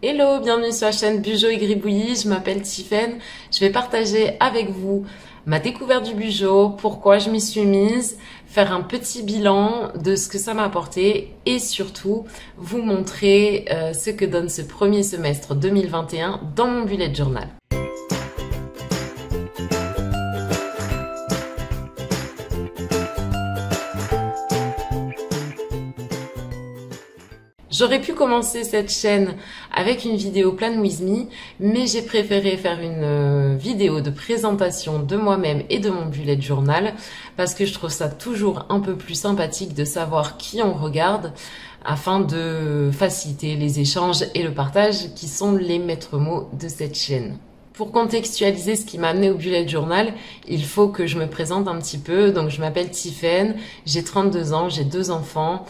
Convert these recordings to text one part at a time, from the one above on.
Hello, bienvenue sur la chaîne Bujo et Gribouillis, je m'appelle Tiffaine. Je vais partager avec vous ma découverte du Bujo, pourquoi je m'y suis mise, faire un petit bilan de ce que ça m'a apporté et surtout vous montrer ce que donne ce premier semestre 2021 dans mon bullet journal. J'aurais pu commencer cette chaîne avec une vidéo Plan With Me, mais j'ai préféré faire une vidéo de présentation de moi-même et de mon bullet journal parce que je trouve ça toujours un peu plus sympathique de savoir qui on regarde afin de faciliter les échanges et le partage qui sont les maîtres mots de cette chaîne. Pour contextualiser ce qui m'a amené au bullet journal, il faut que je me présente un petit peu. Donc je m'appelle Tiffaine, j'ai 32 ans, j'ai 2 enfants.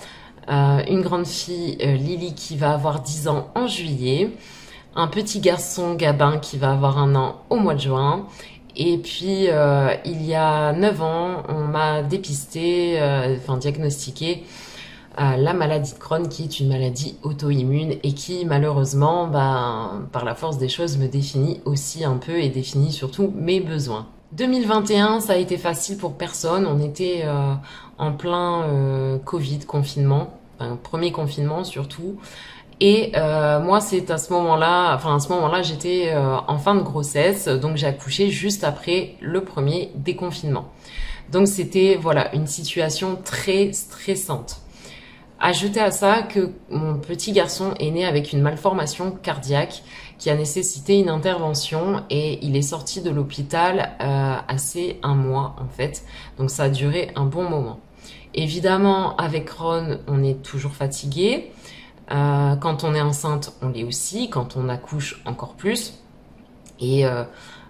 Une grande fille, Lily, qui va avoir 10 ans en juillet, un petit garçon, Gabin, qui va avoir 1 an au mois de juin, et puis il y a 9 ans, on m'a dépisté, diagnostiqué la maladie de Crohn, qui est une maladie auto-immune et qui malheureusement, par la force des choses, me définit aussi un peu et définit surtout mes besoins. 2021, ça a été facile pour personne. On était en plein Covid, confinement, premier confinement surtout. Et moi, c'est à ce moment-là, j'étais en fin de grossesse, donc j'ai accouché juste après le premier déconfinement. Donc c'était une situation très stressante. Ajoutez à ça que mon petit garçon est né avec une malformation cardiaque qui a nécessité une intervention et il est sorti de l'hôpital assez 1 mois en fait. Donc ça a duré un bon moment. Évidemment, avec Crohn, on est toujours fatigué. Quand on est enceinte, on l'est aussi. Quand on accouche, encore plus. Et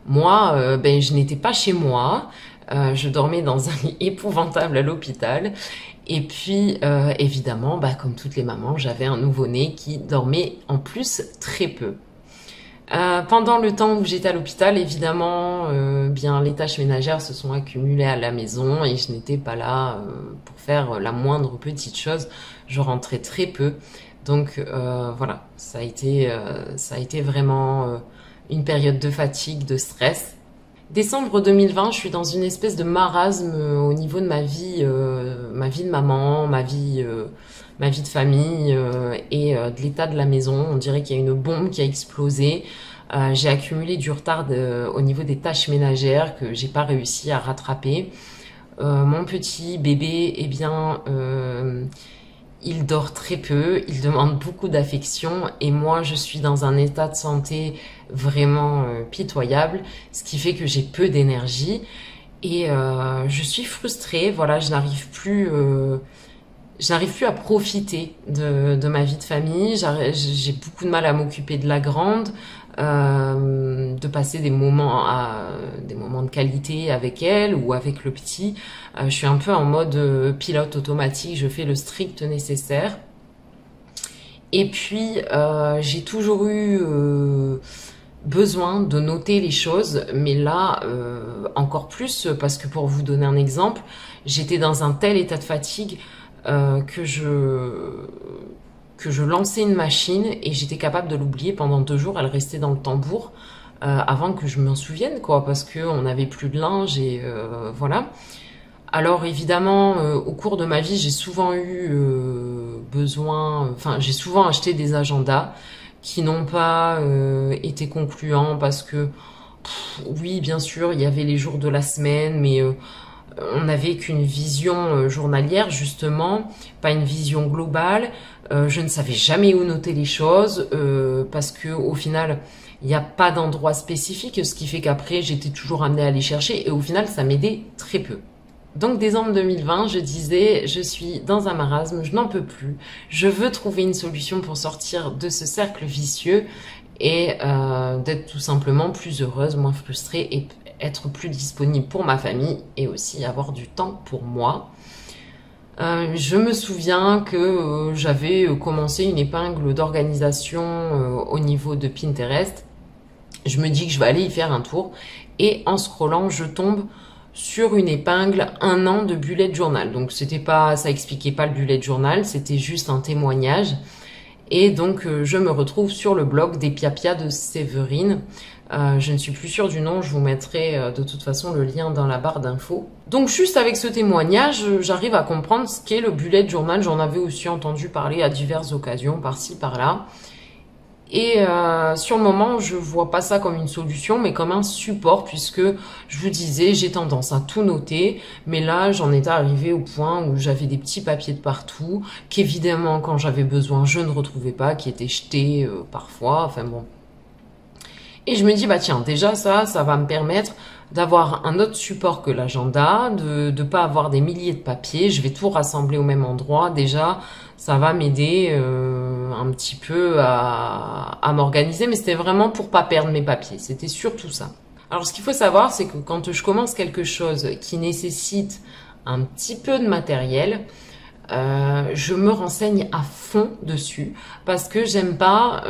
moi, je n'étais pas chez moi. Je dormais dans un lit épouvantable à l'hôpital. Et puis, évidemment, comme toutes les mamans, j'avais un nouveau-né qui dormait en plus très peu. Pendant le temps où j'étais à l'hôpital, évidemment, les tâches ménagères se sont accumulées à la maison et je n'étais pas là pour faire la moindre petite chose. Je rentrais très peu. Donc ça a été vraiment une période de fatigue, de stress. Décembre 2020, je suis dans une espèce de marasme au niveau de ma vie de maman, ma vie de famille et de l'état de la maison. On dirait qu'il y a une bombe qui a explosé. J'ai accumulé du retard au niveau des tâches ménagères que j'ai pas réussi à rattraper. Mon petit bébé, il dort très peu, il demande beaucoup d'affection et moi je suis dans un état de santé vraiment pitoyable, ce qui fait que j'ai peu d'énergie et je suis frustrée, je n'arrive plus à profiter de ma vie de famille, j'ai beaucoup de mal à m'occuper de la grande, de passer des moments de qualité avec elle ou avec le petit. Je suis un peu en mode pilote automatique, je fais le strict nécessaire. Et puis j'ai toujours eu besoin de noter les choses, mais là encore plus parce que pour vous donner un exemple, j'étais dans un tel état de fatigue que je lançais une machine et j'étais capable de l'oublier pendant 2 jours, elle restait dans le tambour avant que je m'en souvienne parce qu'on n'avait plus de linge et voilà. Alors évidemment, au cours de ma vie, j'ai souvent eu j'ai souvent acheté des agendas qui n'ont pas été concluants parce que oui, bien sûr, il y avait les jours de la semaine, mais on n'avait qu'une vision journalière justement, pas une vision globale. Je ne savais jamais où noter les choses parce que au final, il n'y a pas d'endroit spécifique, ce qui fait qu'après, j'étais toujours amenée à les chercher et au final, ça m'aidait très peu. Donc décembre 2020, je disais, je suis dans un marasme, je n'en peux plus, je veux trouver une solution pour sortir de ce cercle vicieux et d'être tout simplement plus heureuse, moins frustrée et être plus disponible pour ma famille et aussi avoir du temps pour moi. Je me souviens que j'avais commencé une épingle d'organisation au niveau de Pinterest. Je me dis que je vais aller y faire un tour et en scrollant, je tombe sur une épingle 1 an de bullet journal. Donc ça expliquait pas le bullet journal, c'était juste un témoignage. Et donc, je me retrouve sur le blog des Piapia de Séverine. Je ne suis plus sûre du nom, je vous mettrai de toute façon le lien dans la barre d'infos. Donc juste avec ce témoignage, j'arrive à comprendre ce qu'est le bullet journal. J'en avais aussi entendu parler à diverses occasions, par-ci, par-là. Et sur le moment, je vois pas ça comme une solution, mais comme un support, puisque je vous disais, j'ai tendance à tout noter, mais là, j'en étais arrivée au point où j'avais des petits papiers de partout, qu'évidemment, quand j'avais besoin, je ne retrouvais pas, qui étaient jetés parfois, enfin bon. Et je me dis, bah tiens, déjà ça va me permettre d'avoir un autre support que l'agenda, de pas avoir des milliers de papiers, je vais tout rassembler au même endroit. Déjà, ça va m'aider un petit peu à m'organiser, mais c'était vraiment pour pas perdre mes papiers, c'était surtout ça. Alors ce qu'il faut savoir, c'est que quand je commence quelque chose qui nécessite un petit peu de matériel, je me renseigne à fond dessus, parce que j'aime pas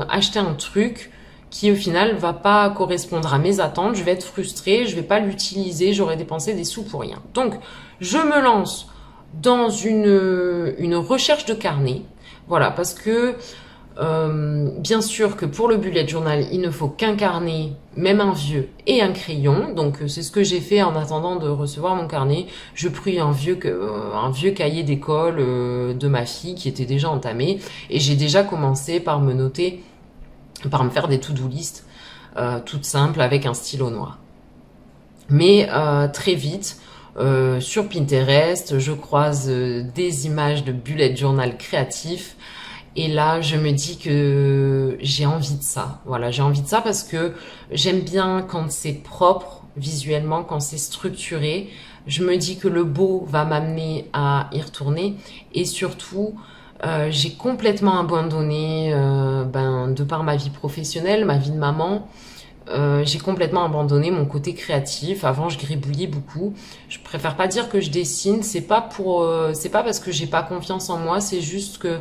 acheter un truc qui au final va pas correspondre à mes attentes, je vais être frustrée, je vais pas l'utiliser, j'aurais dépensé des sous pour rien. Donc, je me lance dans une recherche de carnet, voilà, parce que bien sûr que pour le bullet journal, il ne faut qu'un carnet, même un vieux, et un crayon. Donc c'est ce que j'ai fait en attendant de recevoir mon carnet. Je pris un vieux cahier d'école de ma fille qui était déjà entamé, et j'ai déjà commencé par me noter, par me faire des to-do list toutes simples avec un stylo noir. Mais très vite, sur Pinterest, je croise des images de bullet journal créatifs. Et là, je me dis que j'ai envie de ça. Voilà, j'ai envie de ça parce que j'aime bien quand c'est propre visuellement, quand c'est structuré. Je me dis que le beau va m'amener à y retourner. Et surtout, j'ai complètement abandonné, de par ma vie professionnelle, ma vie de maman, j'ai complètement abandonné mon côté créatif. Avant, je gribouillais beaucoup. Je préfère pas dire que je dessine. C'est pas parce que j'ai pas confiance en moi. C'est juste que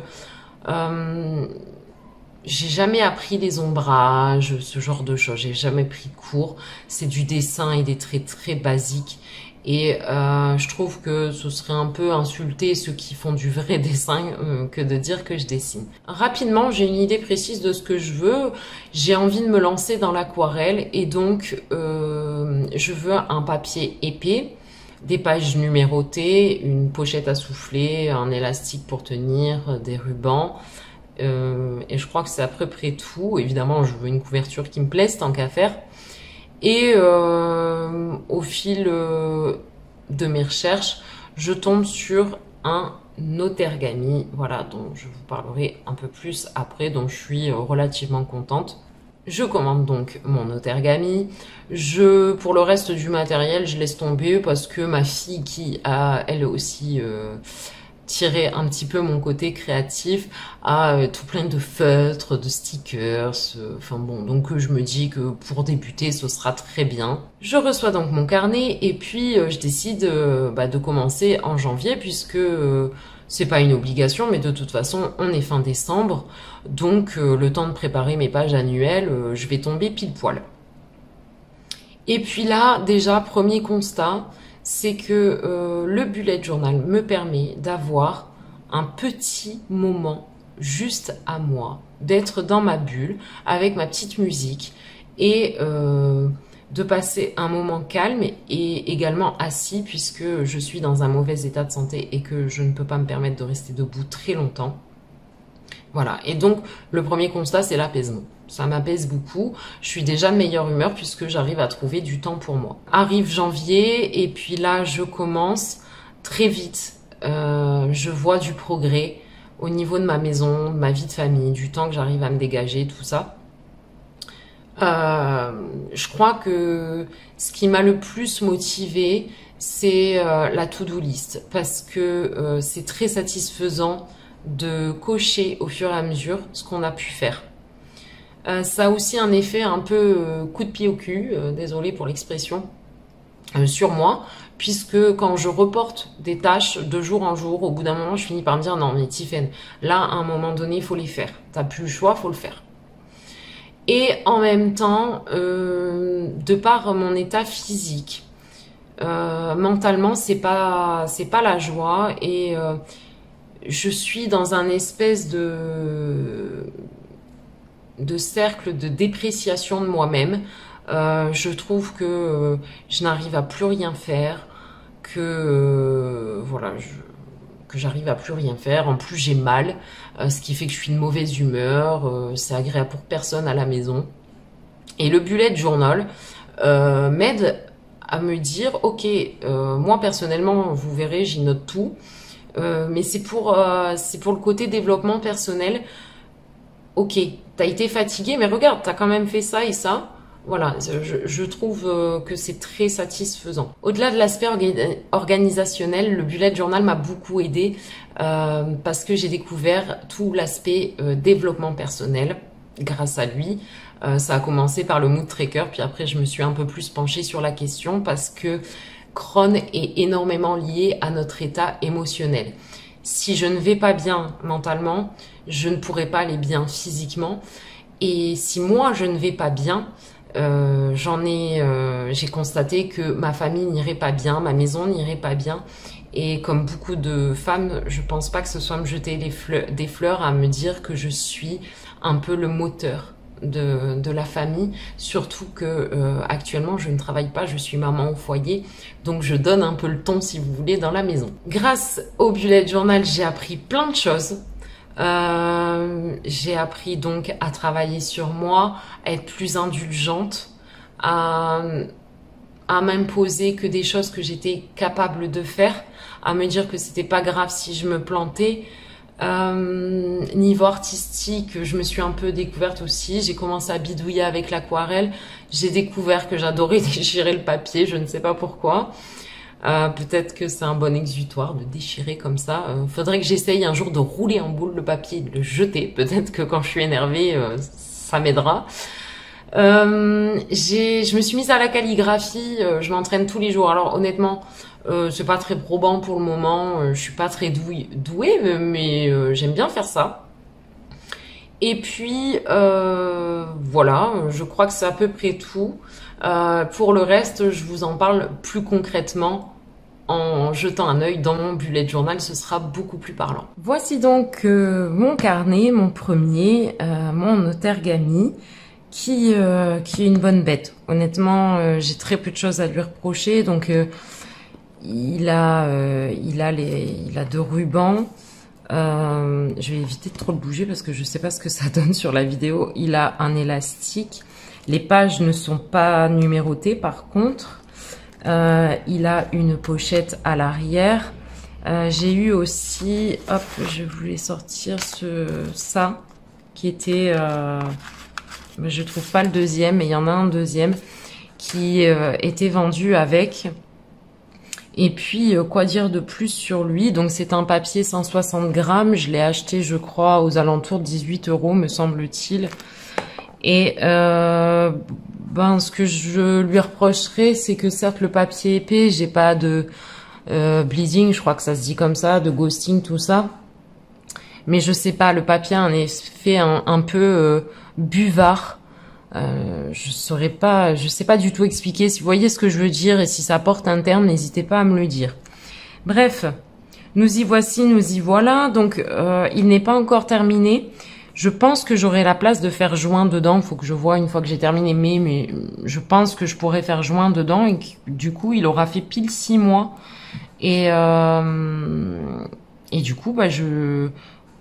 j'ai jamais appris les ombrages, ce genre de choses. J'ai jamais pris de cours. C'est du dessin et des traits très basiques. Et je trouve que ce serait un peu insulter ceux qui font du vrai dessin que de dire que je dessine. Rapidement, j'ai une idée précise de ce que je veux. J'ai envie de me lancer dans l'aquarelle et donc je veux un papier épais, des pages numérotées, une pochette à souffler, un élastique pour tenir, des rubans. Et je crois que c'est à peu près tout. Évidemment, je veux une couverture qui me plaise tant qu'à faire. Et au fil de mes recherches, je tombe sur un Notergami, voilà, dont je vous parlerai un peu plus après, dont je suis relativement contente. Je commande donc mon Notergami. Pour le reste du matériel, je laisse tomber parce que ma fille, qui a elle aussi tiré un petit peu mon côté créatif, a tout plein de feutres, de stickers, enfin bon, donc je me dis que pour débuter, ce sera très bien. Je reçois donc mon carnet et puis je décide de commencer en janvier puisque c'est pas une obligation, mais de toute façon, on est fin décembre, donc le temps de préparer mes pages annuelles, je vais tomber pile poil. Et puis là, déjà, premier constat, c'est que le bullet journal me permet d'avoir un petit moment juste à moi, d'être dans ma bulle avec ma petite musique et de passer un moment calme et également assis puisque je suis dans un mauvais état de santé et que je ne peux pas me permettre de rester debout très longtemps. Voilà, et donc le premier constat, c'est l'apaisement. Ça m'apaise beaucoup. Je suis déjà de meilleure humeur puisque j'arrive à trouver du temps pour moi. Arrive janvier et puis là, je commence très vite. Je vois du progrès au niveau de ma maison, de ma vie de famille, du temps que j'arrive à me dégager, tout ça. Je crois que ce qui m'a le plus motivée, c'est la to-do list parce que c'est très satisfaisant de cocher au fur et à mesure ce qu'on a pu faire. Ça a aussi un effet un peu coup de pied au cul, désolé pour l'expression, sur moi, puisque quand je reporte des tâches de jour en jour, au bout d'un moment, je finis par me dire non mais Tiffaine, là à un moment donné, il faut les faire. T'as plus le choix, faut le faire. Et en même temps, de par mon état physique, mentalement, c'est pas la joie et je suis dans un espèce de cercle de dépréciation de moi-même. Je trouve que je n'arrive à plus rien faire, que voilà, que j'arrive à plus rien faire. En plus, j'ai mal, ce qui fait que je suis de mauvaise humeur. C'est agréable pour personne à la maison. Et le bullet journal m'aide à me dire, ok, moi personnellement, vous verrez, j'y note tout. Mais c'est pour le côté développement personnel. Ok, t'as été fatigué, mais regarde, t'as quand même fait ça et ça. Voilà, je trouve que c'est très satisfaisant. Au-delà de l'aspect organisationnel, le bullet journal m'a beaucoup aidé parce que j'ai découvert tout l'aspect développement personnel grâce à lui. Ça a commencé par le mood tracker, puis après je me suis un peu plus penchée sur la question parce que Crohn est énormément lié à notre état émotionnel. Si je ne vais pas bien mentalement, je ne pourrai pas aller bien physiquement. Et si moi je ne vais pas bien, j'ai constaté que ma famille n'irait pas bien, ma maison n'irait pas bien. Et comme beaucoup de femmes, je pense pas que ce soit me jeter des fleurs à me dire que je suis un peu le moteur de la famille, surtout que actuellement je ne travaille pas, je suis maman au foyer, donc je donne un peu le ton si vous voulez dans la maison. Grâce au bullet journal, j'ai appris plein de choses. J'ai appris donc à travailler sur moi, à être plus indulgente, à m'imposer que des choses que j'étais capable de faire, à me dire que c'était pas grave si je me plantais. Niveau artistique, je me suis un peu découverte aussi. J'ai commencé à bidouiller avec l'aquarelle. J'ai découvert que j'adorais déchirer le papier, je ne sais pas pourquoi. Peut-être que c'est un bon exutoire de déchirer comme ça. Faudrait que j'essaye un jour de rouler en boule le papier et de le jeter. Peut-être que quand je suis énervée, ça m'aidera. Je me suis mise à la calligraphie. Je m'entraîne tous les jours. Alors honnêtement, c'est pas très probant pour le moment. Je suis pas très douée, mais j'aime bien faire ça. Et puis voilà, je crois que c'est à peu près tout. Pour le reste, je vous en parle plus concrètement en jetant un œil dans mon bullet journal, ce sera beaucoup plus parlant. Voici donc mon carnet, mon premier, mon Otergami, qui est une bonne bête. Honnêtement, j'ai très peu de choses à lui reprocher, donc il a 2 rubans. Je vais éviter de trop le bouger parce que je sais pas ce que ça donne sur la vidéo. Il a un élastique. Les pages ne sont pas numérotées par contre. Il a une pochette à l'arrière. J'ai eu aussi, hop, je voulais sortir ça qui était, je trouve pas le deuxième, mais il y en a un deuxième qui était vendu avec. Et puis, quoi dire de plus sur lui? Donc, c'est un papier 160 grammes. Je l'ai acheté, je crois, aux alentours de 18 €, me semble-t-il. Et ce que je lui reprocherais, c'est que certes, le papier est épais, j'ai pas de bleeding, je crois que ça se dit comme ça, de ghosting, tout ça. Mais je sais pas, le papier a un effet un peu buvard. Je sais pas du tout expliquer. Si vous voyez ce que je veux dire et si ça porte un terme, n'hésitez pas à me le dire. Bref, nous y voici, nous y voilà. Donc, il n'est pas encore terminé. Je pense que j'aurai la place de faire joint dedans. Il faut que je vois une fois que j'ai terminé. Mais je pense que je pourrais faire joint dedans et que, du coup, il aura fait pile 6 mois. Et du coup,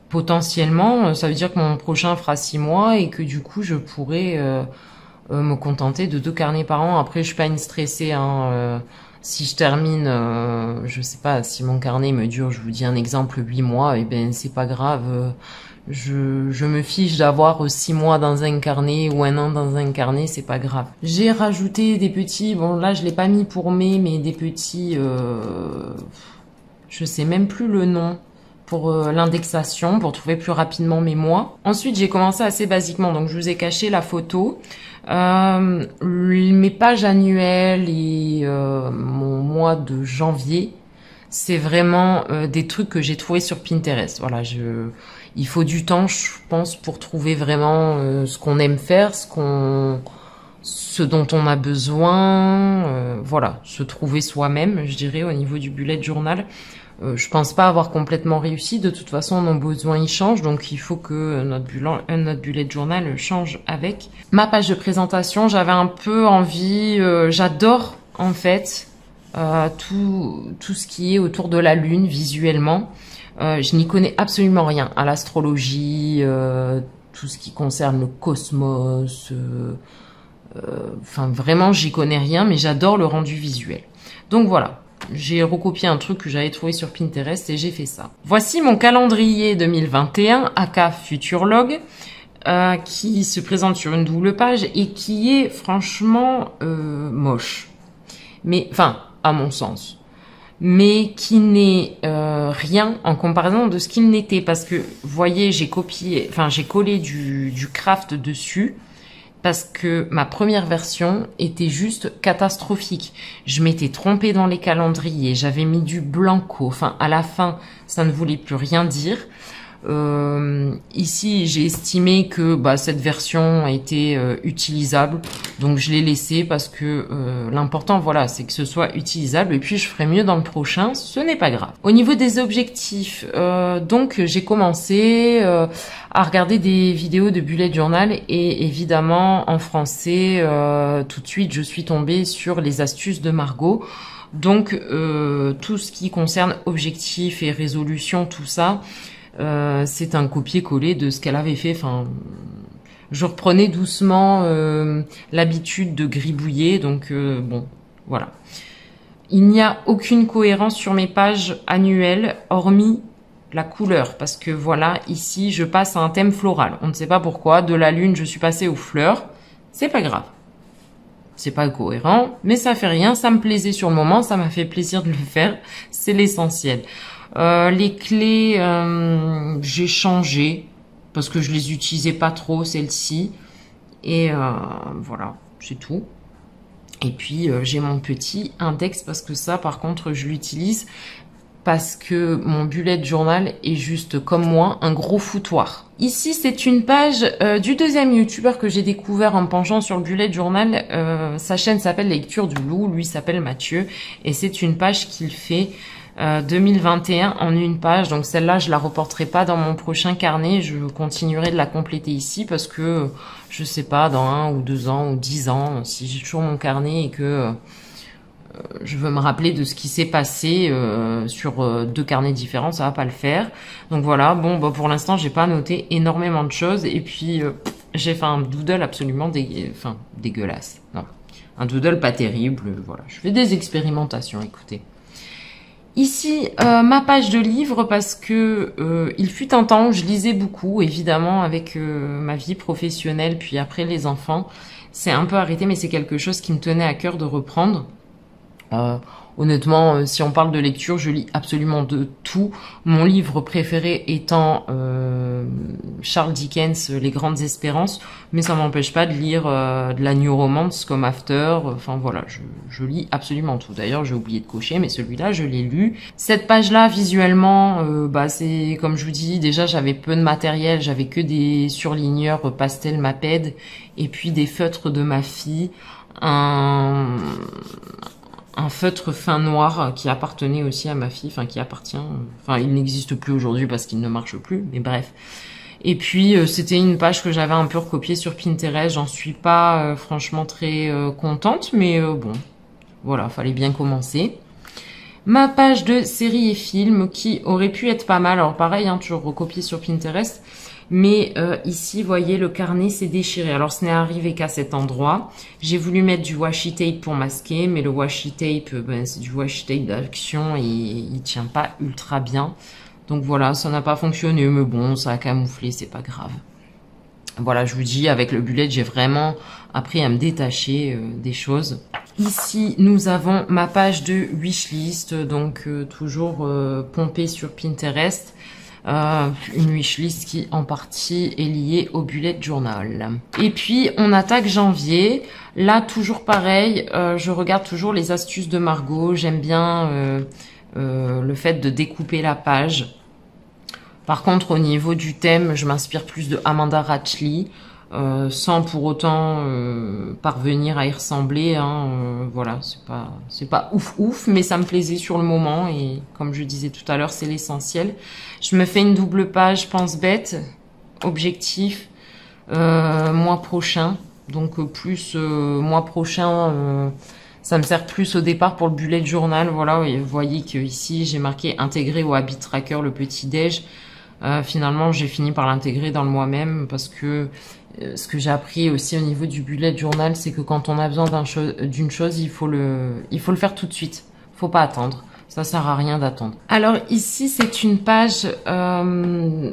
potentiellement, ça veut dire que mon prochain fera 6 mois et que du coup, je pourrais me contenter de 2 carnets par an. Après, je suis pas une stressée. Si je termine, je sais pas, si mon carnet me dure, je vous dis un exemple, 8 mois, et ben c'est pas grave. Je me fiche d'avoir 6 mois dans un carnet ou 1 an dans un carnet, c'est pas grave. J'ai rajouté des petits, bon là je l'ai pas mis pour mai, mais des petits, je sais même plus le nom, pour l'indexation, pour trouver plus rapidement mes mois. Ensuite, j'ai commencé assez basiquement, donc je vous ai caché la photo. Mes pages annuelles et mon mois de janvier, c'est vraiment des trucs que j'ai trouvés sur Pinterest. Voilà, il faut du temps, je pense, pour trouver vraiment ce qu'on aime faire, ce dont on a besoin. Voilà, se trouver soi-même, je dirais, au niveau du bullet journal. Je pense pas avoir complètement réussi. De toute façon, nos besoins ils changent, donc il faut que notre bullet journal change avec. Ma page de présentation, j'avais un peu envie. J'adore en fait tout ce qui est autour de la lune visuellement. Je n'y connais absolument rien à l'astrologie, tout ce qui concerne le cosmos. Enfin, vraiment, j'y connais rien, mais j'adore le rendu visuel. Donc voilà. J'ai recopié un truc que j'avais trouvé sur Pinterest et j'ai fait ça. Voici mon calendrier 2021, aka Futurlog, qui se présente sur une double page et qui est franchement moche. Mais, enfin, à mon sens. Mais qui n'est rien en comparaison de ce qu'il n'était. Parce que, vous voyez, j'ai collé du craft dessus. Parce que ma première version était juste catastrophique. Je m'étais trompée dans les calendriers, j'avais mis du blanco. Enfin, à la fin, ça ne voulait plus rien dire. Ici, j'ai estimé que cette version était utilisable, donc je l'ai laissée parce que l'important, voilà, c'est que ce soit utilisable. Et puis, je ferai mieux dans le prochain, ce n'est pas grave. Au niveau des objectifs, donc j'ai commencé à regarder des vidéos de bullet journal et évidemment en français, tout de suite, je suis tombée sur les astuces de Margot. Donc, tout ce qui concerne objectifs et résolution, tout ça. C'est un copier-coller de ce qu'elle avait fait. Enfin, je reprenais doucement l'habitude de gribouiller. Donc, bon, voilà. Il n'y a aucune cohérence sur mes pages annuelles, hormis la couleur. Parce que voilà, ici, je passe à un thème floral. On ne sait pas pourquoi. De la lune, je suis passée aux fleurs. C'est pas grave. C'est pas cohérent, mais ça fait rien. Ça me plaisait sur le moment. Ça m'a fait plaisir de le faire. C'est l'essentiel. Les clés, j'ai changé parce que je les utilisais pas trop, celles-ci. Et voilà, c'est tout. Et puis, j'ai mon petit index parce que ça, par contre, je l'utilise parce que mon bullet journal est juste, comme moi, un gros foutoir. Ici, c'est une page du deuxième youtubeur que j'ai découvert en penchant sur le bullet journal. Sa chaîne s'appelle Lecture du Loup, lui s'appelle Mathieu. Et c'est une page qu'il fait 2021 en une page. Donc celle-là, je la reporterai pas dans mon prochain carnet. Je continuerai de la compléter ici parce que, je sais pas, dans 1 ou 2 ans ou 10 ans, si j'ai toujours mon carnet et que je veux me rappeler de ce qui s'est passé sur 2 carnets différents, ça va pas le faire. Donc voilà, bon, pour l'instant, j'ai pas noté énormément de choses. Et puis, j'ai fait un doodle absolument dégueulasse. Non, un doodle pas terrible. Voilà, je fais des expérimentations, écoutez. Ici, ma page de livre, parce que il fut un temps où je lisais beaucoup, évidemment, avec ma vie professionnelle, puis après les enfants. C'est un peu arrêté, mais c'est quelque chose qui me tenait à cœur de reprendre. Honnêtement, si on parle de lecture, je lis absolument de tout. Mon livre préféré étant Charles Dickens, Les Grandes Espérances, mais ça m'empêche pas de lire de la New Romance comme After. Enfin voilà, je lis absolument tout. D'ailleurs, j'ai oublié de cocher, mais celui-là, je l'ai lu. Cette page-là, visuellement, c'est comme je vous dis, déjà j'avais peu de matériel, j'avais que des surligneurs pastel Maped et puis des feutres de ma fille, un feutre fin noir qui appartenait aussi à ma fille, enfin qui appartient, enfin il n'existe plus aujourd'hui parce qu'il ne marche plus, mais bref. Et puis c'était une page que j'avais un peu recopiée sur Pinterest, j'en suis pas franchement très contente, mais bon, voilà, fallait bien commencer. Ma page de séries et films qui aurait pu être pas mal, alors pareil, hein, toujours recopiée sur Pinterest. Mais ici, voyez, le carnet s'est déchiré. Alors, ce n'est arrivé qu'à cet endroit. J'ai voulu mettre du washi tape pour masquer, mais le washi tape, c'est du washi tape d'action et il tient pas ultra bien. Donc voilà, ça n'a pas fonctionné, mais bon, ça a camouflé, c'est pas grave. Voilà, je vous dis, avec le bullet, j'ai vraiment appris à me détacher des choses. Ici, nous avons ma page de wishlist, donc toujours pompée sur Pinterest. Une wishlist qui en partie est liée au bullet journal. Et puis on attaque janvier. Là toujours pareil, je regarde toujours les astuces de Margot. J'aime bien le fait de découper la page. Par contre au niveau du thème, je m'inspire plus de Amanda Ratchley. sans pour autant parvenir à y ressembler. Voilà, c'est pas ouf, mais ça me plaisait sur le moment et comme je disais tout à l'heure, c'est l'essentiel. Je me fais une double page pense bête, objectif, mois prochain. Donc plus mois prochain, ça me sert plus au départ pour le bullet journal. Voilà, et vous voyez que ici j'ai marqué intégrer au habit tracker le petit déj. Finalement, j'ai fini par l'intégrer dans le moi-même parce que ce que j'ai appris aussi au niveau du bullet journal, c'est que quand on a besoin d'une chose, il faut le faire tout de suite. Faut pas attendre. Ça sert à rien d'attendre. Alors ici, c'est une page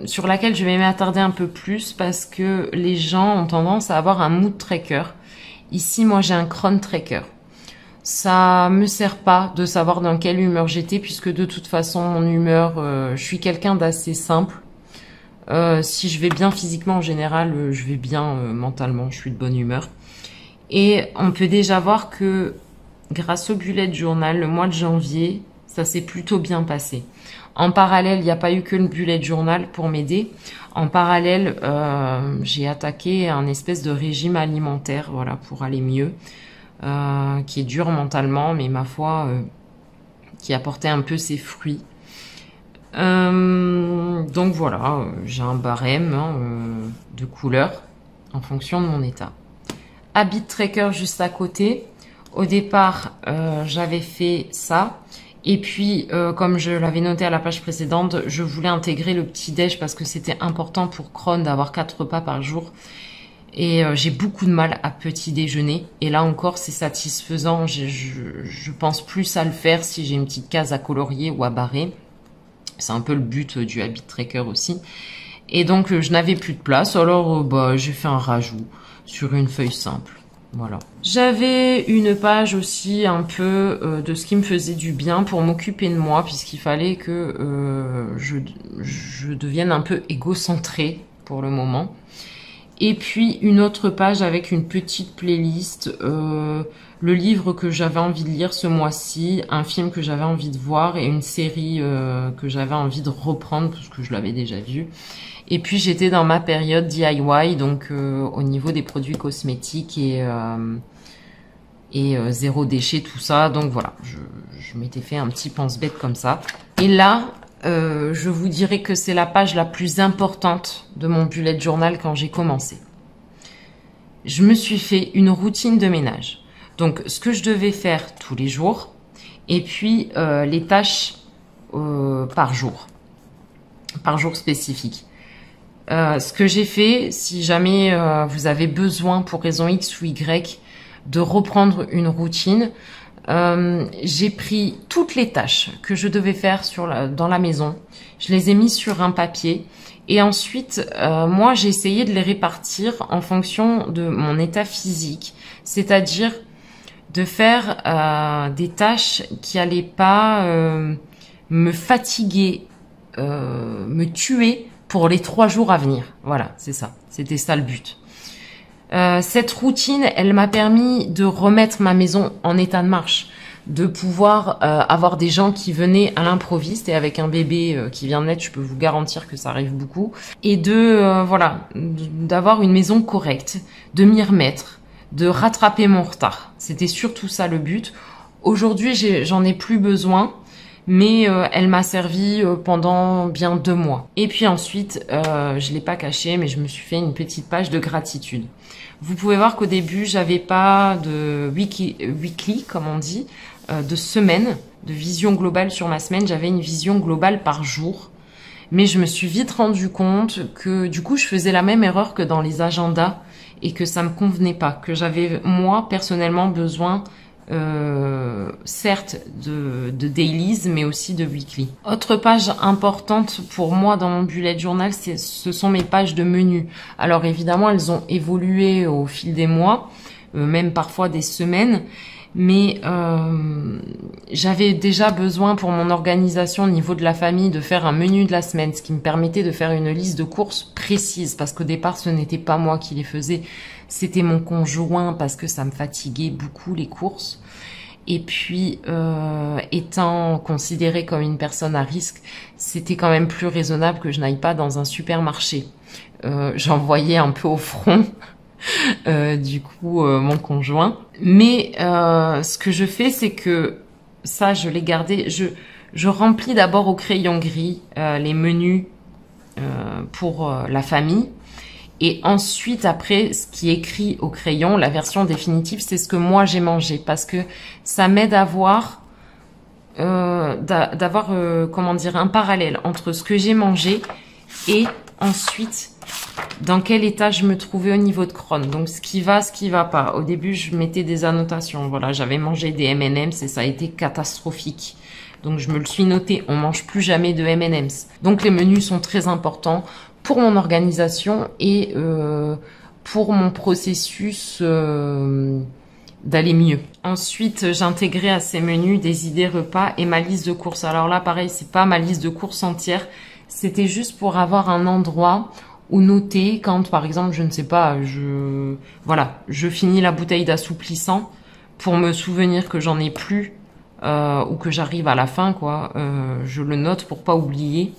sur laquelle je vais m'attarder un peu plus parce que les gens ont tendance à avoir un mood tracker. Ici, moi, j'ai un chron tracker. Ça me sert pas de savoir dans quelle humeur j'étais puisque de toute façon, mon humeur, je suis quelqu'un d'assez simple. Si je vais bien physiquement, en général, je vais bien mentalement, je suis de bonne humeur. Et on peut déjà voir que grâce au bullet journal, le mois de janvier, ça s'est plutôt bien passé. En parallèle, il n'y a pas eu que le bullet journal pour m'aider. En parallèle, j'ai attaqué un espèce de régime alimentaire, voilà, pour aller mieux, qui est dur mentalement, mais ma foi, qui apportait un peu ses fruits. Donc voilà, j'ai un barème de couleurs en fonction de mon état. Habit tracker juste à côté. Au départ, j'avais fait ça. Et puis, comme je l'avais noté à la page précédente, je voulais intégrer le petit-déj parce que c'était important pour Crohn d'avoir 4 repas par jour. Et j'ai beaucoup de mal à petit déjeuner. Et là encore, c'est satisfaisant. Je pense plus à le faire si j'ai une petite case à colorier ou à barrer. C'est un peu le but du habit tracker aussi. Et donc, je n'avais plus de place. Alors, j'ai fait un rajout sur une feuille simple. Voilà. J'avais une page aussi un peu de ce qui me faisait du bien pour m'occuper de moi, puisqu'il fallait que je devienne un peu égocentrée pour le moment. Et puis une autre page avec une petite playlist, le livre que j'avais envie de lire ce mois-ci, un film que j'avais envie de voir et une série que j'avais envie de reprendre parce que je l'avais déjà vue. Et puis j'étais dans ma période DIY, donc au niveau des produits cosmétiques et zéro déchet, tout ça. Donc voilà, je m'étais fait un petit pense-bête comme ça. Et là, je vous dirais que c'est la page la plus importante de mon bullet journal quand j'ai commencé. Je me suis fait une routine de ménage. Donc ce que je devais faire tous les jours et puis les tâches par jour spécifique. Ce que j'ai fait, si jamais vous avez besoin pour raison X ou Y de reprendre une routine, j'ai pris toutes les tâches que je devais faire dans la maison, je les ai mis sur un papier et ensuite moi j'ai essayé de les répartir en fonction de mon état physique, c'est-à-dire de faire des tâches qui allaient pas me fatiguer, me tuer pour les 3 jours à venir. Voilà, c'est ça. C'était ça le but. Cette routine, elle m'a permis de remettre ma maison en état de marche, de pouvoir avoir des gens qui venaient à l'improviste et avec un bébé qui vient de naître, je peux vous garantir que ça arrive beaucoup, et d'avoir une maison correcte, de m'y remettre, de rattraper mon retard. C'était surtout ça le but. Aujourd'hui, j'en ai plus besoin. Mais elle m'a servi pendant bien 2 mois. Et puis ensuite, je l'ai pas caché, mais je me suis fait une petite page de gratitude. Vous pouvez voir qu'au début, j'avais pas de weekly, comme on dit, de semaine, de vision globale sur ma semaine. J'avais une vision globale par jour. Mais je me suis vite rendu compte que du coup, je faisais la même erreur que dans les agendas et que ça me convenait pas, que j'avais moi personnellement besoin certes de dailies mais aussi de weekly. Autre page importante pour moi dans mon bullet journal, ce sont mes pages de menu. Alors évidemment elles ont évolué au fil des mois, même parfois des semaines, mais j'avais déjà besoin pour mon organisation au niveau de la famille de faire un menu de la semaine, ce qui me permettait de faire une liste de courses précise parce qu'au départ ce n'était pas moi qui les faisais, c'était mon conjoint parce que ça me fatiguait beaucoup les courses. Et puis, étant considérée comme une personne à risque, c'était quand même plus raisonnable que je n'aille pas dans un supermarché. J'envoyais un peu au front du coup mon conjoint. Mais ce que je fais, c'est que ça, je l'ai gardé. Je remplis d'abord au crayon gris les menus pour la famille. Et ensuite, après, ce qui est écrit au crayon, la version définitive, c'est ce que moi j'ai mangé. Parce que ça m'aide à voir, comment dire, un parallèle entre ce que j'ai mangé et ensuite dans quel état je me trouvais au niveau de Crohn. Donc ce qui va pas. Au début, je mettais des annotations. Voilà, j'avais mangé des M&M's et ça a été catastrophique. Donc je me le suis noté, on mange plus jamais de M&M's. Donc les menus sont très importants pour mon organisation et pour mon processus d'aller mieux. Ensuite, j'intégrais à ces menus des idées repas et ma liste de courses. Alors là, pareil, c'est pas ma liste de courses entière. C'était juste pour avoir un endroit où noter quand, par exemple, je ne sais pas, je finis la bouteille d'assouplissant pour me souvenir que j'en ai plus ou que j'arrive à la fin, quoi. Je le note pour pas oublier.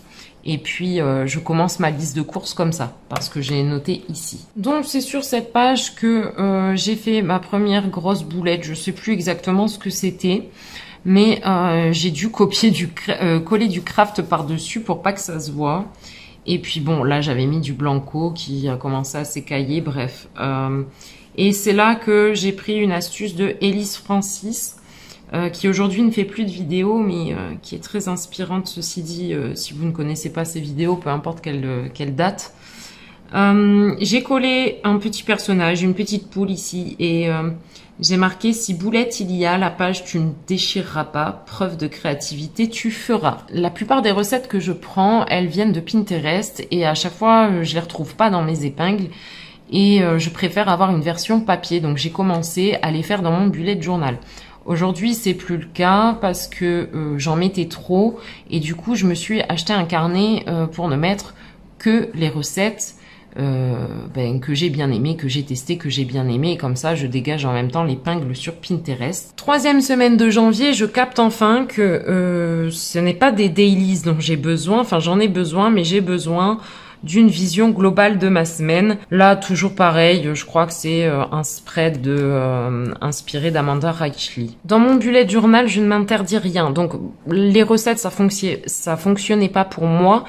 Et puis, je commence ma liste de courses comme ça, parce que j'ai noté ici. Donc, c'est sur cette page que j'ai fait ma première grosse boulette. Je sais plus exactement ce que c'était, mais j'ai dû coller du craft par-dessus pour pas que ça se voit. Et puis, bon, là, j'avais mis du blanco qui a commencé à s'écailler, bref. Et c'est là que j'ai pris une astuce de Elise Francis, qui aujourd'hui ne fait plus de vidéos, mais qui est très inspirante, ceci dit, si vous ne connaissez pas ses vidéos, peu importe quelle date. J'ai collé un petit personnage, une petite poule ici, et j'ai marqué « Si boulette il y a, la page tu ne déchireras pas, preuve de créativité tu feras ». La plupart des recettes que je prends, elles viennent de Pinterest, et à chaque fois, je les retrouve pas dans mes épingles, et je préfère avoir une version papier, donc j'ai commencé à les faire dans mon bullet journal. Aujourd'hui, c'est plus le cas parce que j'en mettais trop et du coup, je me suis acheté un carnet pour ne mettre que les recettes que j'ai bien aimées, que j'ai testées, que j'ai bien aimées. Et comme ça, je dégage en même temps l'épingle sur Pinterest. Troisième semaine de janvier, je capte enfin que ce n'est pas des dailies dont j'ai besoin. Enfin, j'en ai besoin, mais j'ai besoin d'une vision globale de ma semaine. Là, toujours pareil, je crois que c'est un spread inspiré d'Amanda Reichley. Dans mon bullet journal, je ne m'interdis rien. Donc, les recettes, ça fonctionnait pas pour moi,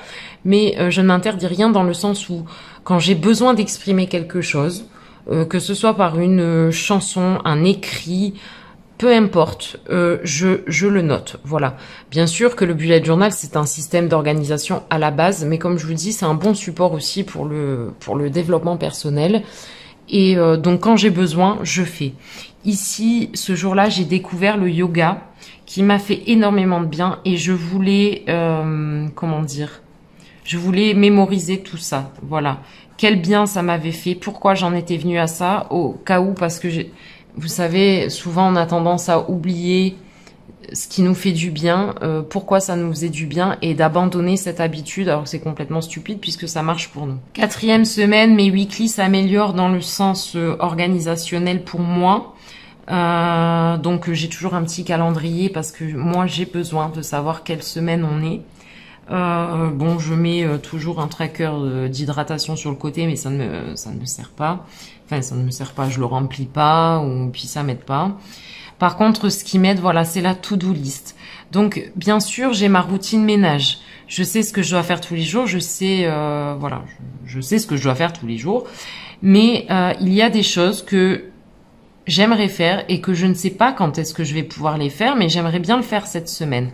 mais je ne m'interdis rien dans le sens où, quand j'ai besoin d'exprimer quelque chose, que ce soit par une chanson, un écrit, peu importe, je le note, voilà. Bien sûr que le bullet journal, c'est un système d'organisation à la base, mais comme je vous dis, c'est un bon support aussi pour le développement personnel. Et donc, quand j'ai besoin, je fais. Ici, ce jour-là, j'ai découvert le yoga qui m'a fait énormément de bien et je voulais, comment dire, je voulais mémoriser tout ça, voilà. Quel bien ça m'avait fait, pourquoi j'en étais venue à ça, au cas où, parce que vous savez, souvent on a tendance à oublier ce qui nous fait du bien, pourquoi ça nous faisait du bien et d'abandonner cette habitude alors que c'est complètement stupide puisque ça marche pour nous. Quatrième semaine, mes weekly s'améliorent dans le sens organisationnel pour moi. Donc j'ai toujours un petit calendrier parce que moi j'ai besoin de savoir quelle semaine on est. Bon, je mets toujours un tracker d'hydratation sur le côté, mais ça ne me sert pas. Enfin, ça ne me sert pas, je le remplis pas, ou puis ça m'aide pas. Par contre, ce qui m'aide, voilà, c'est la to-do list. Donc, bien sûr, j'ai ma routine ménage. Je sais ce que je dois faire tous les jours. Je sais, voilà, je sais ce que je dois faire tous les jours. Mais il y a des choses que j'aimerais faire et que je ne sais pas quand est-ce que je vais pouvoir les faire, mais j'aimerais bien le faire cette semaine.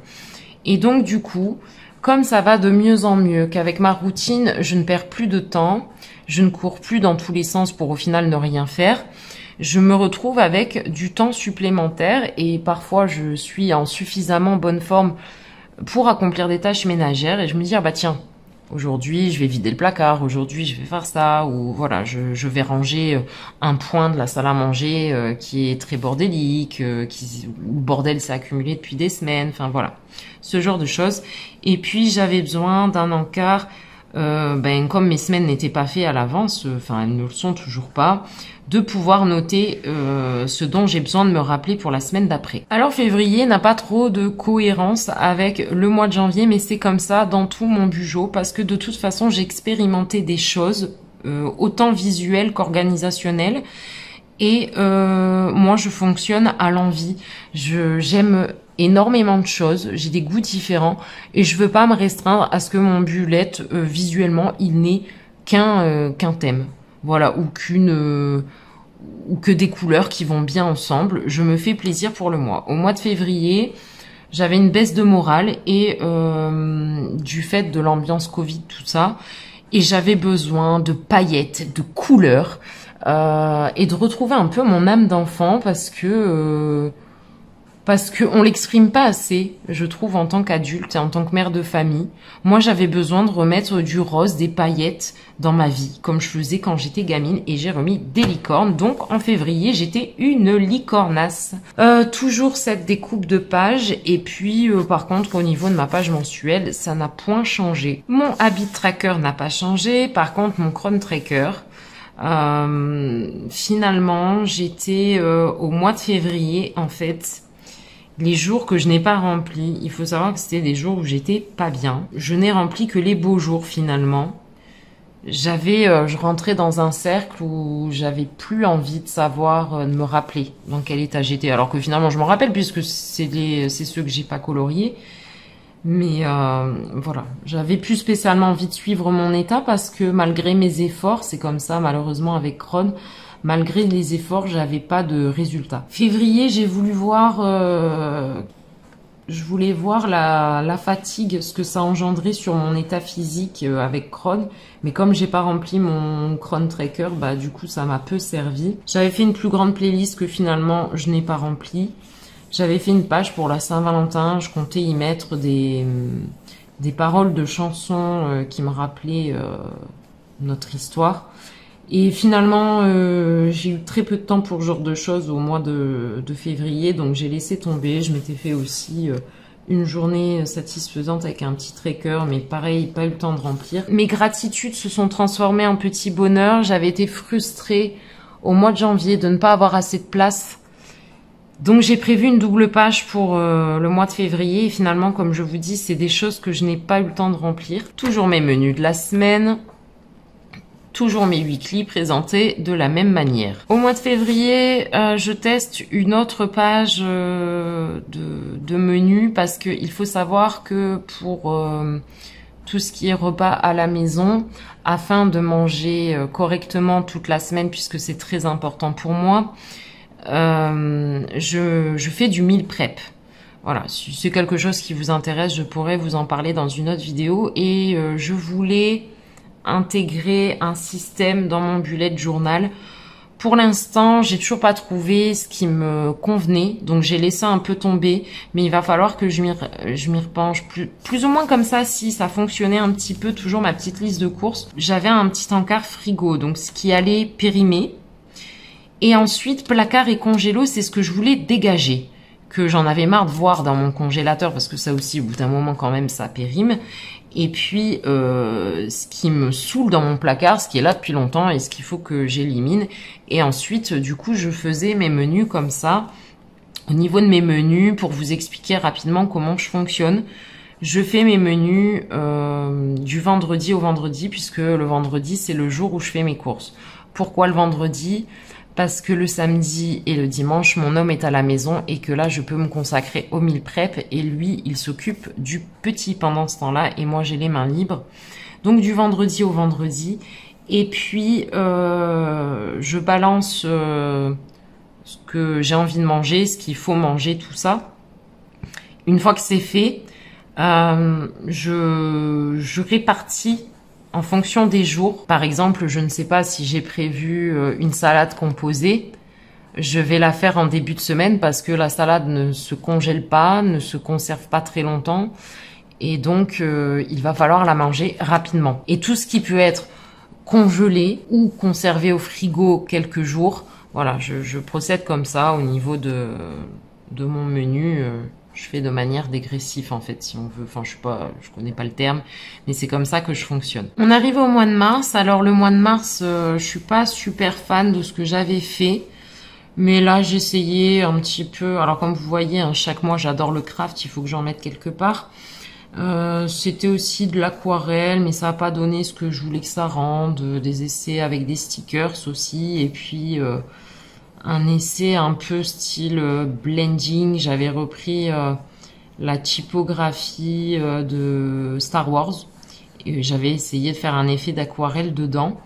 Et donc, du coup, comme ça va de mieux en mieux, qu'avec ma routine, je ne perds plus de temps, je ne cours plus dans tous les sens pour au final ne rien faire, je me retrouve avec du temps supplémentaire et parfois je suis en suffisamment bonne forme pour accomplir des tâches ménagères et je me dis, ah bah tiens, aujourd'hui je vais vider le placard, aujourd'hui je vais faire ça, ou voilà, je vais ranger un point de la salle à manger qui est très bordélique, où le bordel s'est accumulé depuis des semaines, enfin voilà, ce genre de choses. Et puis j'avais besoin d'un encart comme mes semaines n'étaient pas faites à l'avance, enfin elles ne le sont toujours pas, de pouvoir noter ce dont j'ai besoin de me rappeler pour la semaine d'après. Alors février n'a pas trop de cohérence avec le mois de janvier, mais c'est comme ça dans tout mon bujo, parce que de toute façon j'ai expérimenté des choses, autant visuelles qu'organisationnelles, et moi je fonctionne à l'envie. J'aime énormément de choses, j'ai des goûts différents et je veux pas me restreindre à ce que mon bullet visuellement il n'ait qu'un thème, voilà, ou ou que des couleurs qui vont bien ensemble. Je me fais plaisir pour le mois. Au mois de février, j'avais une baisse de morale et du fait de l'ambiance Covid, tout ça, et j'avais besoin de paillettes, de couleurs et de retrouver un peu mon âme d'enfant parce que on l'exprime pas assez, je trouve, en tant qu'adulte et en tant que mère de famille. Moi, j'avais besoin de remettre du rose, des paillettes dans ma vie, comme je faisais quand j'étais gamine, et j'ai remis des licornes. Donc, en février, j'étais une licornasse. Toujours cette découpe de pages, et puis, par contre, au niveau de ma page mensuelle, ça n'a point changé. Mon habit tracker n'a pas changé, par contre, mon chrono tracker... finalement, j'étais au mois de février, en fait... Les jours que je n'ai pas remplis, il faut savoir que c'était des jours où j'étais pas bien. Je n'ai rempli que les beaux jours finalement. Je rentrais dans un cercle où j'avais plus envie de savoir, de me rappeler dans quel état j'étais. Alors que finalement je m'en rappelle puisque c'est ceux que j'ai pas coloriés. Mais voilà, j'avais plus spécialement envie de suivre mon état parce que malgré mes efforts, c'est comme ça malheureusement avec Cron. Malgré les efforts, j'avais pas de résultat. Février, j'ai voulu voir, je voulais voir la fatigue, ce que ça engendrait sur mon état physique avec Cron. Mais comme j'ai pas rempli mon Chrono Tracker, bah du coup ça m'a peu servi. J'avais fait une plus grande playlist que finalement je n'ai pas remplie. J'avais fait une page pour la Saint-Valentin. Je comptais y mettre des paroles de chansons qui me rappelaient notre histoire. Et finalement, j'ai eu très peu de temps pour ce genre de choses au mois de février, donc j'ai laissé tomber. Je m'étais fait aussi une journée satisfaisante avec un petit tracker, mais pareil, pas eu le temps de remplir. Mes gratitudes se sont transformées en petits bonheurs. J'avais été frustrée au mois de janvier de ne pas avoir assez de place. Donc j'ai prévu une double page pour le mois de février. Et finalement, comme je vous dis, c'est des choses que je n'ai pas eu le temps de remplir. Toujours mes menus de la semaine. Toujours mes weekly présentés de la même manière. Au mois de février, je teste une autre page de menu parce que il faut savoir que pour tout ce qui est repas à la maison, afin de manger correctement toute la semaine, puisque c'est très important pour moi, je fais du meal prep. Voilà, si c'est quelque chose qui vous intéresse, je pourrais vous en parler dans une autre vidéo. Et je voulais intégrer un système dans mon bullet journal. Pour l'instant, j'ai toujours pas trouvé ce qui me convenait, donc j'ai laissé un peu tomber, mais il va falloir que je m'y repenche plus ou moins comme ça. Si ça fonctionnait un petit peu, toujours ma petite liste de courses, j'avais un petit encart frigo, donc ce qui allait périmer, et ensuite placard et congélo, c'est ce que je voulais dégager, que j'en avais marre de voir dans mon congélateur, parce que ça aussi, au bout d'un moment quand même, ça périme. Et puis, ce qui me saoule dans mon placard, ce qui est là depuis longtemps et ce qu'il faut que j'élimine. Et ensuite, du coup, je faisais mes menus comme ça. Au niveau de mes menus, pour vous expliquer rapidement comment je fonctionne, je fais mes menus du vendredi au vendredi, puisque le vendredi, c'est le jour où je fais mes courses. Pourquoi le vendredi ? Parce que le samedi et le dimanche, mon homme est à la maison et que là, je peux me consacrer au meal prep et lui, il s'occupe du petit pendant ce temps-là et moi, j'ai les mains libres. Donc, du vendredi au vendredi. Et puis, je balance ce que j'ai envie de manger, ce qu'il faut manger, tout ça. Une fois que c'est fait, je répartis en fonction des jours. Par exemple, je ne sais pas si j'ai prévu une salade composée, je vais la faire en début de semaine parce que la salade ne se congèle pas, ne se conserve pas très longtemps et donc il va falloir la manger rapidement. Et tout ce qui peut être congelé ou conservé au frigo quelques jours, voilà, je procède comme ça au niveau de mon menu. Je fais de manière dégressive en fait, si on veut. Enfin, je connais pas le terme, mais c'est comme ça que je fonctionne. On arrive au mois de mars. Alors le mois de mars, je suis pas super fan de ce que j'avais fait, mais là j'ai essayé un petit peu. Alors comme vous voyez, hein, chaque mois j'adore le craft, il faut que j'en mette quelque part. C'était aussi de l'aquarelle, mais ça n'a pas donné ce que je voulais que ça rende. Des essais avec des stickers aussi, et puis un essai un peu style blending. J'avais repris la typographie de Star Wars et j'avais essayé de faire un effet d'aquarelle dedans.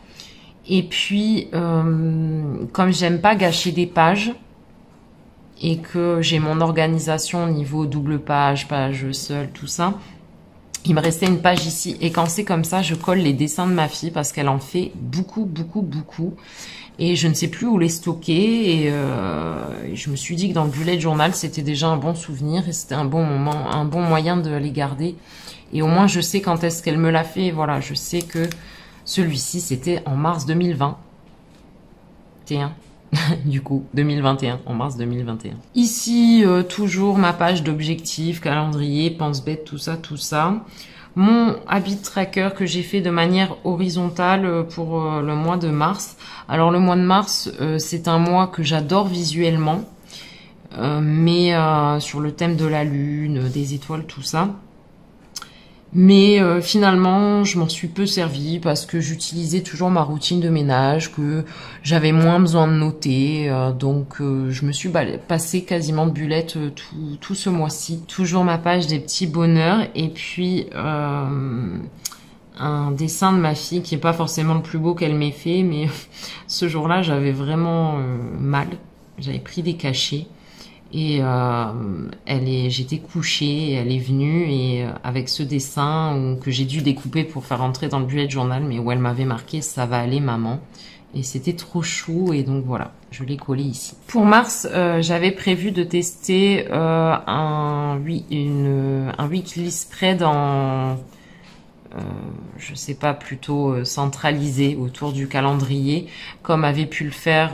Et puis, comme j'aime pas gâcher des pages et que j'ai mon organisation au niveau double page, page seule, tout ça, il me restait une page ici. Et quand c'est comme ça, je colle les dessins de ma fille parce qu'elle en fait beaucoup, beaucoup, beaucoup. Et je ne sais plus où les stocker. Et je me suis dit que dans le bullet journal, c'était déjà un bon souvenir et c'était un bon moment, un bon moyen de les garder. Et au moins, je sais quand est-ce qu'elle me l'a fait. Et voilà, je sais que celui-ci, c'était en mars 2021. Du coup, 2021, en mars 2021. Ici, toujours ma page d'objectifs, calendrier, pense-bête, tout ça, tout ça. Mon habit tracker que j'ai fait de manière horizontale pour le mois de mars. Alors le mois de mars, c'est un mois que j'adore visuellement, mais sur le thème de la lune, des étoiles, tout ça. Mais finalement, je m'en suis peu servie parce que j'utilisais toujours ma routine de ménage, que j'avais moins besoin de noter. Donc, je me suis passé quasiment de bullet tout ce mois-ci. Toujours ma page des petits bonheurs et puis un dessin de ma fille qui est pas forcément le plus beau qu'elle m'ait fait, mais ce jour-là, j'avais vraiment mal. J'avais pris des cachets. Et j'étais couchée, elle est venue et avec ce dessin que j'ai dû découper pour faire entrer dans le bullet journal, mais où elle m'avait marqué «Ça va aller maman». Et c'était trop chou et donc voilà, je l'ai collé ici. Pour mars, j'avais prévu de tester un weekly spread je sais pas, plutôt centralisé autour du calendrier, comme avait pu le faire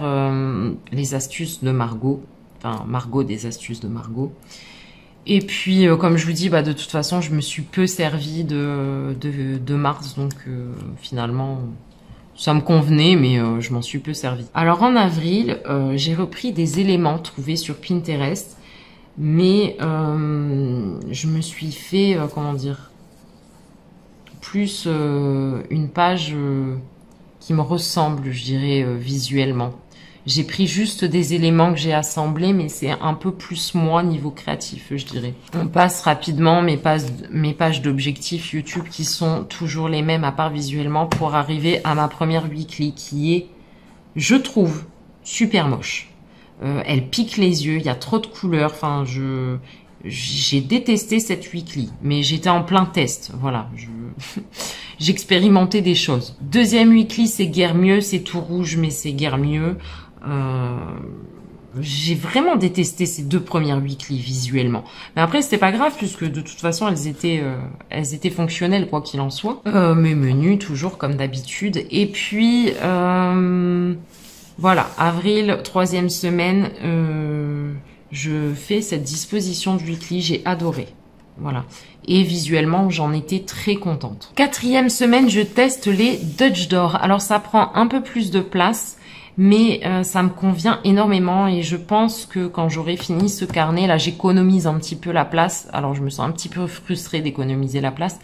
les astuces de Margot. Enfin, Margot des astuces de Margot. Et puis, comme je vous dis, de toute façon, je me suis peu servi de mars, donc finalement, ça me convenait, mais je m'en suis peu servi. Alors en avril, j'ai repris des éléments trouvés sur Pinterest, mais je me suis fait, comment dire, plus une page qui me ressemble, je dirais, visuellement. J'ai pris juste des éléments que j'ai assemblés, mais c'est un peu plus moi niveau créatif, je dirais. On passe rapidement mes pages d'objectifs YouTube qui sont toujours les mêmes à part visuellement pour arriver à ma première weekly qui est, je trouve, super moche. Elle pique les yeux, il y a trop de couleurs. Enfin, j'ai détesté cette weekly, mais j'étais en plein test. Voilà, j'expérimentais des choses. Deuxième weekly, c'est guère mieux, c'est tout rouge, mais c'est guère mieux. J'ai vraiment détesté ces deux premières weekly visuellement. Mais après, c'était pas grave puisque de toute façon, elles étaient fonctionnelles quoi qu'il en soit. Mes menus, toujours comme d'habitude. Et puis, voilà, avril, troisième semaine, je fais cette disposition de weekly. J'ai adoré. Voilà. Et visuellement, j'en étais très contente. Quatrième semaine, je teste les Dutch Door. Alors, ça prend un peu plus de place, mais ça me convient énormément et je pense que quand j'aurai fini ce carnet, là j'économise un petit peu la place. Alors je me sens un petit peu frustrée d'économiser la place,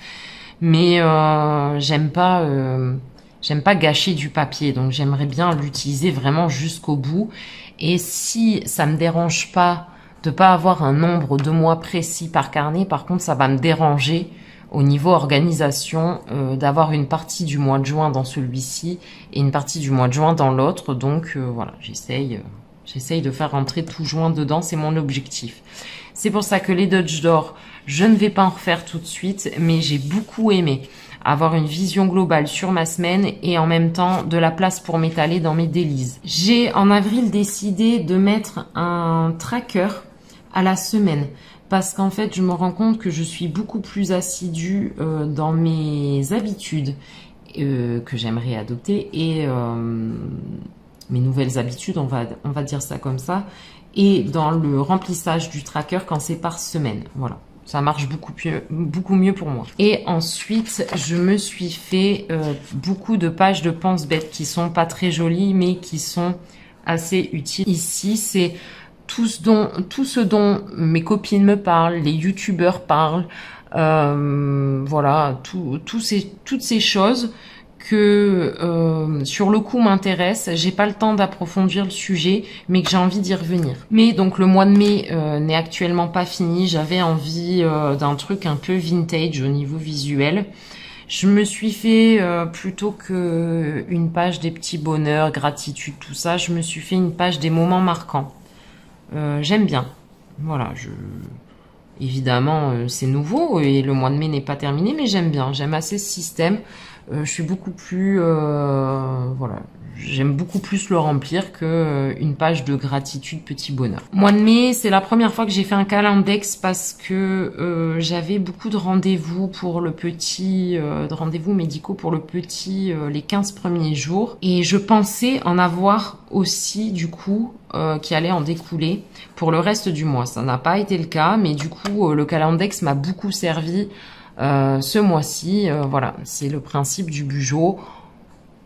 mais j'aime pas gâcher du papier, donc j'aimerais bien l'utiliser vraiment jusqu'au bout. Et si ça me dérange pas de pas avoir un nombre de mois précis par carnet, par contre ça va me déranger au niveau organisation, d'avoir une partie du mois de juin dans celui-ci et une partie du mois de juin dans l'autre. Donc voilà, j'essaye de faire rentrer tout juin dedans, c'est mon objectif. C'est pour ça que les Dutch Door, je ne vais pas en refaire tout de suite, mais j'ai beaucoup aimé avoir une vision globale sur ma semaine et en même temps de la place pour m'étaler dans mes délices. J'ai en avril décidé de mettre un tracker à la semaine. Parce qu'en fait, je me rends compte que je suis beaucoup plus assidue dans mes habitudes que j'aimerais adopter. mes nouvelles habitudes, on va dire ça comme ça, et dans le remplissage du tracker quand c'est par semaine. Voilà, ça marche beaucoup mieux pour moi. Et ensuite, je me suis fait beaucoup de pages de pense-bête qui sont pas très jolies, mais qui sont assez utiles. Ici, c'est tout ce dont mes copines me parlent, les youtubeurs parlent, voilà, toutes ces choses que sur le coup m'intéressent. J'ai pas le temps d'approfondir le sujet, mais que j'ai envie d'y revenir. Mais donc le mois de mai n'est actuellement pas fini. J'avais envie d'un truc un peu vintage au niveau visuel. Je me suis fait, plutôt que une page des petits bonheurs, gratitude, tout ça, je me suis fait une page des moments marquants. J'aime bien. Voilà, évidemment, c'est nouveau et le mois de mai n'est pas terminé, mais j'aime bien. J'aime assez ce système. Je suis beaucoup plus, voilà, j'aime beaucoup plus le remplir que une page de gratitude, petit bonheur. Mois de mai, c'est la première fois que j'ai fait un calendex parce que j'avais beaucoup de rendez-vous pour le petit, de rendez-vous médicaux pour le petit, les 15 premiers jours, et je pensais en avoir aussi du coup qui allait en découler pour le reste du mois. Ça n'a pas été le cas, mais du coup le calendex m'a beaucoup servi. Ce mois-ci, voilà, c'est le principe du Bugeot.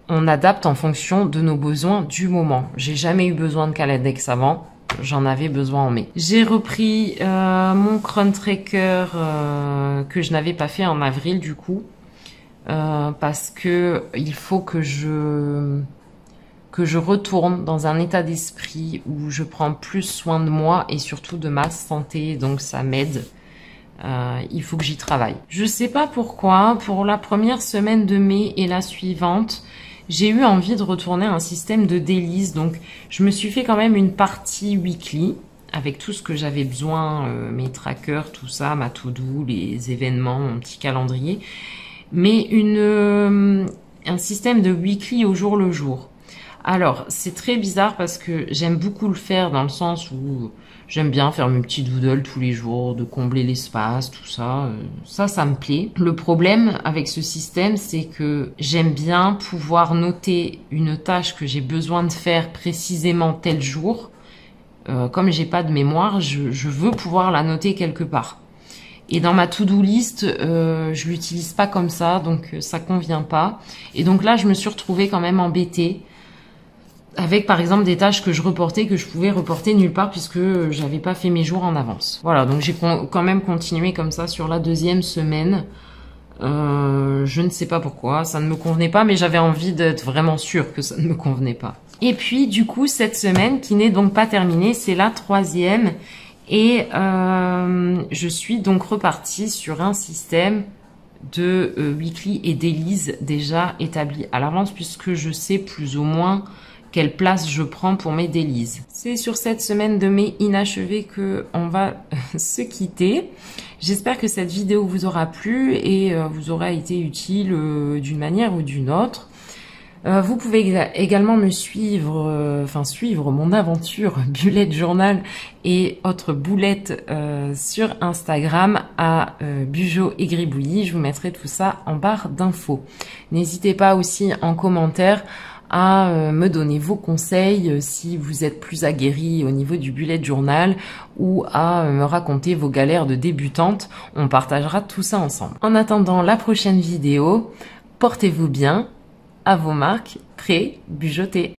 On adapte en fonction de nos besoins du moment. J'ai jamais eu besoin de calendex avant. J'en avais besoin en mai. J'ai repris mon Chron Tracker que je n'avais pas fait en avril du coup. Parce que il faut que je retourne dans un état d'esprit où je prends plus soin de moi et surtout de ma santé. Donc ça m'aide. Il faut que j'y travaille. Je sais pas pourquoi, pour la première semaine de mai et la suivante, j'ai eu envie de retourner à un système de délices. Donc, je me suis fait quand même une partie weekly avec tout ce que j'avais besoin, mes trackers, tout ça, ma to-do, les événements, mon petit calendrier. Mais un système de weekly au jour le jour. Alors, c'est très bizarre parce que j'aime beaucoup le faire dans le sens où j'aime bien faire mes petits doodles tous les jours, de combler l'espace, tout ça. Ça me plaît. Le problème avec ce système, c'est que j'aime bien pouvoir noter une tâche que j'ai besoin de faire précisément tel jour. Comme j'ai pas de mémoire, je veux pouvoir la noter quelque part. Et dans ma to-do list, je l'utilise pas comme ça, donc ça convient pas. Et donc là, je me suis retrouvée quand même embêtée avec par exemple des tâches que je reportais, que je pouvais reporter nulle part puisque j'avais pas fait mes jours en avance. Voilà, donc j'ai quand même continué comme ça sur la deuxième semaine. Je ne sais pas pourquoi, ça ne me convenait pas, mais j'avais envie d'être vraiment sûre que ça ne me convenait pas. Et puis du coup, cette semaine, qui n'est donc pas terminée, c'est la troisième. Et je suis donc repartie sur un système de weekly et dailies déjà établi à l'avance puisque je sais plus ou moins quelle place je prends pour mes dailies. C'est sur cette semaine de mai inachevée que on va se quitter. J'espère que cette vidéo vous aura plu et vous aura été utile d'une manière ou d'une autre. Vous pouvez également me suivre, suivre mon aventure Bullet Journal et autres boulettes sur Instagram à Bugeot et Gribouillis. Je vous mettrai tout ça en barre d'infos. N'hésitez pas aussi en commentaire à me donner vos conseils si vous êtes plus aguerri au niveau du bullet journal ou à me raconter vos galères de débutante. On partagera tout ça ensemble. En attendant la prochaine vidéo, portez-vous bien, à vos marques, prêts, bugeotez.